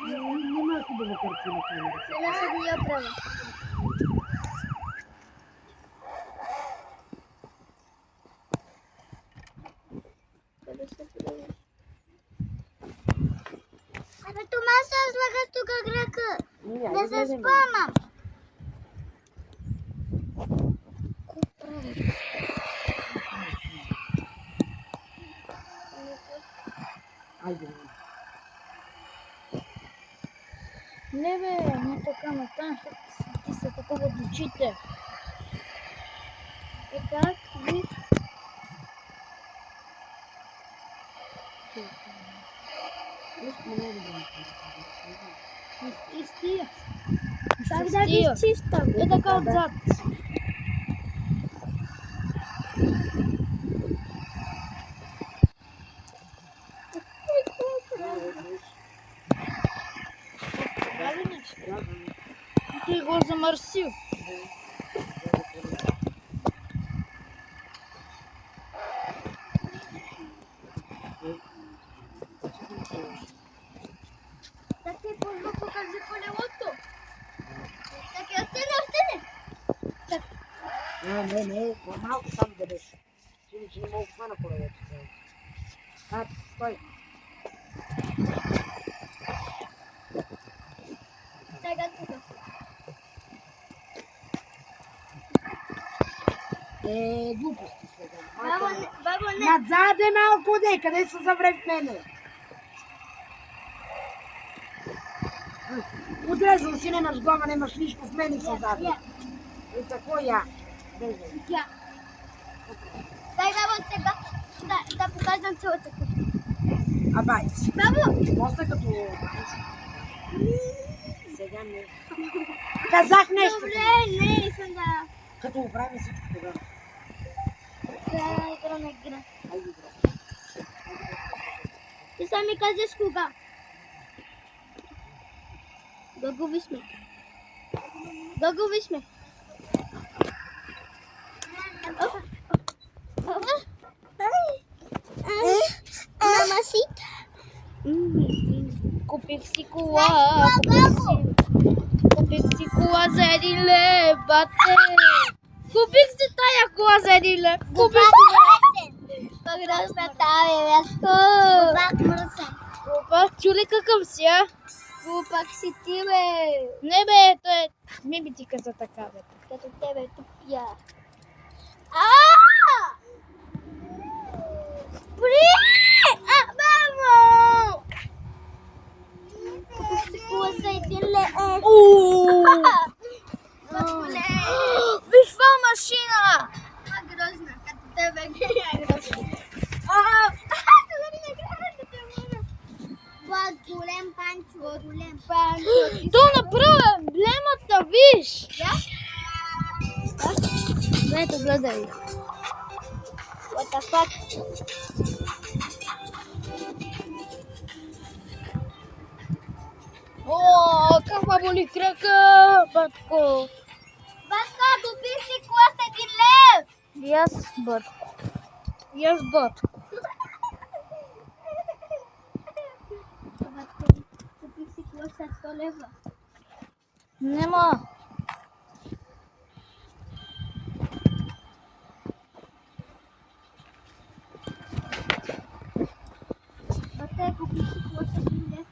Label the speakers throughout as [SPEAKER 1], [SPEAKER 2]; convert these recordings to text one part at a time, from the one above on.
[SPEAKER 1] Нема куди на картину камеру.
[SPEAKER 2] Я собі її оправила. Tapi tu masa lagas tu gerak ke? Dah sespam mam.
[SPEAKER 1] Айде.
[SPEAKER 3] Не бе, не така там, ти са такова от очите.
[SPEAKER 2] Е как? Виж.
[SPEAKER 3] И стия.
[SPEAKER 2] Тогда ги чистам.
[SPEAKER 3] Е така отзад. Прави нещо. Ти го замърсил.
[SPEAKER 2] Так ти първо покажи колелото. Так и остане. Так.
[SPEAKER 1] Не, по-малко там да беше. Че не мога хвана колелото. Стой.
[SPEAKER 2] Сега тук.
[SPEAKER 1] Глупости сега.
[SPEAKER 2] Бабо, не.
[SPEAKER 1] Назаде малко де, къде се завре в мене? Отрезал си, нямаш глава, нямаш нищо в мене се заде. И какво я?
[SPEAKER 2] Я. Дай, бабо, сега да покажам цялата кухня.
[SPEAKER 1] Абай,
[SPEAKER 2] Бабо!
[SPEAKER 1] после като... Сега не. Казах нещо.
[SPEAKER 2] Добре, не, искам да...
[SPEAKER 1] Като оправим всичко тогава.
[SPEAKER 2] Да играме игра.
[SPEAKER 1] Айде, игра.
[SPEAKER 2] Ти сам ми кажеш кога. Да го вижме. Да го вижме. Мамасита.
[SPEAKER 3] Купих си кола, купих си кола за 1 лев, бате. Купих си тая кола за 1 лев. Купих си.
[SPEAKER 2] Погрозна таве, вяско. Пак мръсен.
[SPEAKER 3] Глупак, чули какъв си, а?
[SPEAKER 2] Глупак си ти, бе.
[SPEAKER 3] Не бе, той е... Ми би ти каза така, бе.
[SPEAKER 2] Като тебе, тупия. Спри! Мамо! Купих си кола за 1 лев.
[SPEAKER 3] Виж това машина!
[SPEAKER 2] Грозна, като тебе е грозна. Това е голем панчо, голем панчо.
[SPEAKER 3] То направо е емблемата, виж!
[SPEAKER 2] Да?
[SPEAKER 3] Ето, гледай.
[SPEAKER 2] What the fuck?
[SPEAKER 3] О, как ма боли крака, батко.
[SPEAKER 2] Батко, купих си кола с 1 лев.
[SPEAKER 3] И аз, батко. И аз, батко.
[SPEAKER 2] Батко, купих си кола с 100 лева.
[SPEAKER 3] Нема.
[SPEAKER 2] Батко, купих си кола с 1 лев.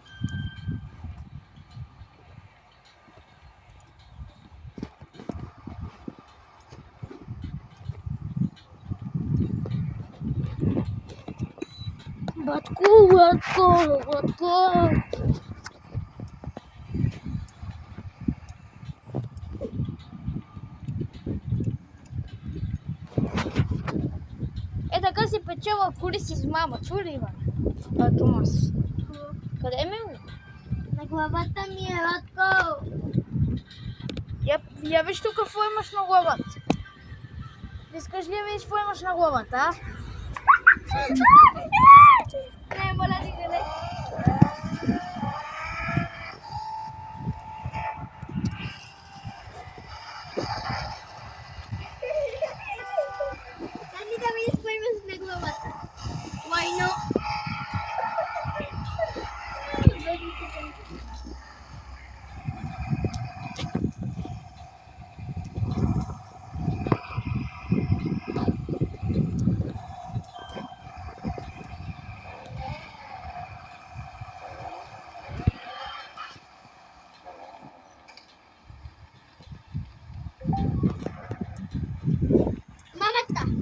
[SPEAKER 3] Батко. Е, така си печела коли си с мама, чули, Иван? А, Томас. Къде е Мило?
[SPEAKER 2] На главата ми е, батко.
[SPEAKER 3] Я виж тук какво имаш на главата. Искаш ли да видиш какво имаш на главата, а?
[SPEAKER 2] Не, моля ти, не. Дай ми да видиш
[SPEAKER 3] купим снеговата. Войно. Мамата.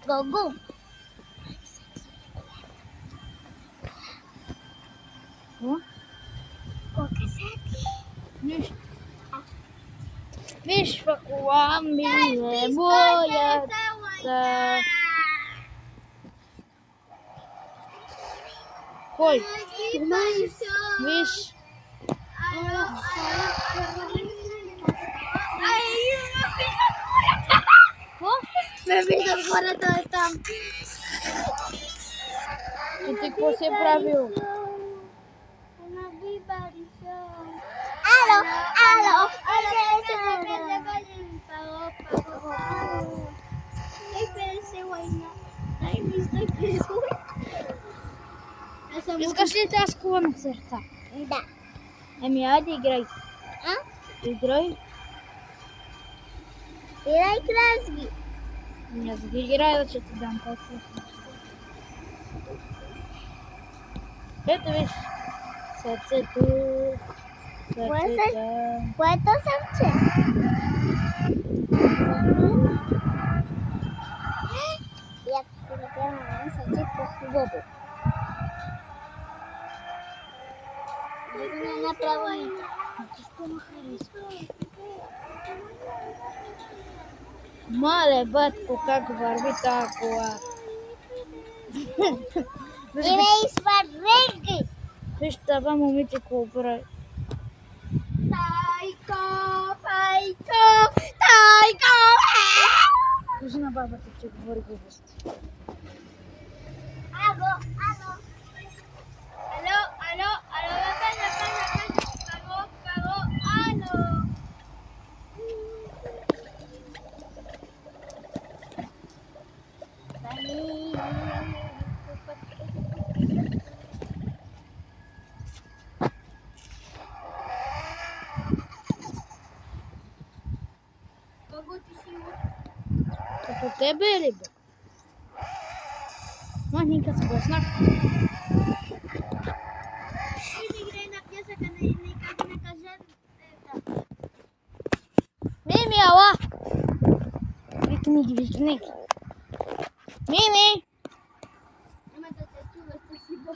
[SPEAKER 3] Go. Виж в кола ми не боята. Кой? Виж. Ме виждам хората е там. И ти какво си правил?
[SPEAKER 2] Alo.
[SPEAKER 3] Искаш ли тази кола на сърца?
[SPEAKER 2] Да.
[SPEAKER 3] Еми, айде играй.
[SPEAKER 2] А?
[SPEAKER 3] Играй.
[SPEAKER 2] Играй краски.
[SPEAKER 3] Не, за да играй, да ще ти дам толкова. Ето виж. Сърцето.
[SPEAKER 2] Което сърце? Я се направя на сърце по-хубаво. Да не направя и
[SPEAKER 3] Защо ме харесва? Мале, батко, как върви тази кола.
[SPEAKER 2] Име изпаренки.
[SPEAKER 3] Виж това момиче какво прави. Тайко! Кажи на бабата, че говори глупости.
[SPEAKER 2] Ало.
[SPEAKER 3] Като тебе ли бе? Махни къс гласна. Мими ги викни. Мими!
[SPEAKER 2] Няма да те чува, спасибо.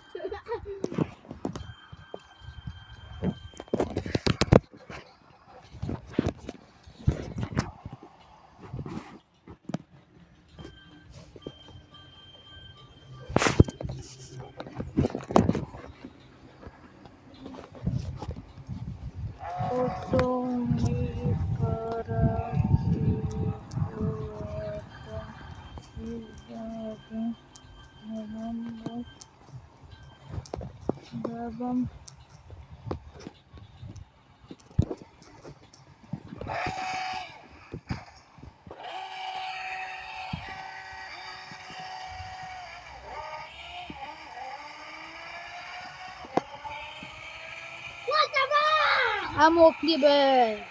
[SPEAKER 3] Amok liebe.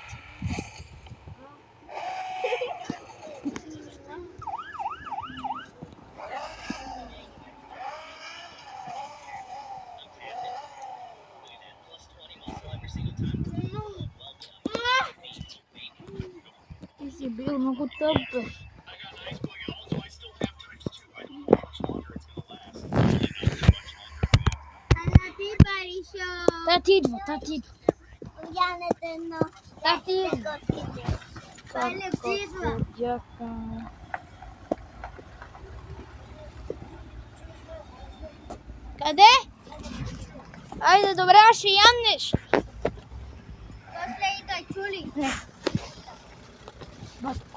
[SPEAKER 3] Ти си бил много тъп.
[SPEAKER 2] Ана ти паришо.
[SPEAKER 3] Тати идва, тати идва.
[SPEAKER 2] Янете но.
[SPEAKER 3] Тати идва.
[SPEAKER 2] Але ти идва.
[SPEAKER 3] Дяка. Къде? Айде, добре, аз ще янеш.
[SPEAKER 2] После и да чули.
[SPEAKER 3] Бат.